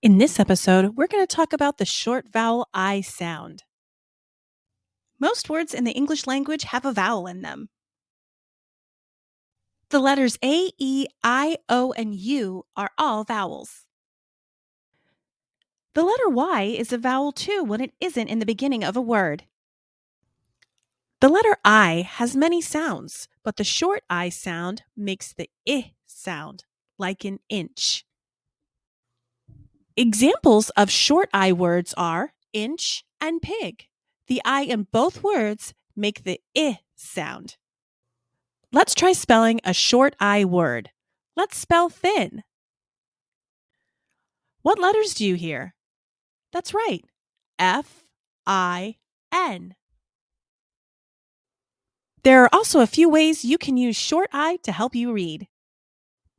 In this episode, we're going to talk about the short vowel I sound. Most words in the English language have a vowel in them. The letters A, E, I, O, and U are all vowels. The letter Y is a vowel too when it isn't in the beginning of a word. The letter I has many sounds, but the short I sound makes the I sound, like in inch. Examples of short I words are inch and pig. The I in both words make the I sound. Let's try spelling a short I word. Let's spell thin. What letters do you hear? That's right. F-I-N. There are also a few ways you can use short I to help you read.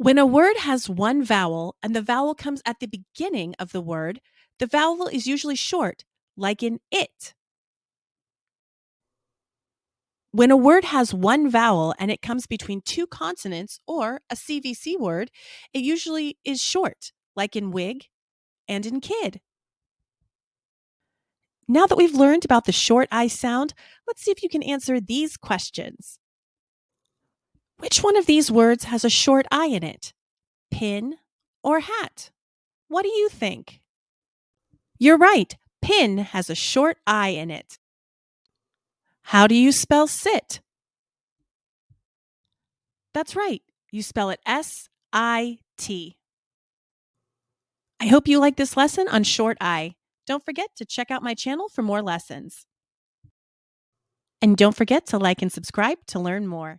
When a word has one vowel and the vowel comes at the beginning of the word, the vowel is usually short, like in it. When a word has one vowel and it comes between two consonants or a CVC word, it usually is short, like in wig and in kid. Now that we've learned about the short I sound, let's see if you can answer these questions. Which one of these words has a short I in it? Pin or hat? What do you think? You're right. Pin has a short I in it. How do you spell sit? That's right. You spell it S-I-T. I hope you like this lesson on short I. Don't forget to check out my channel for more lessons. And don't forget to like and subscribe to learn more.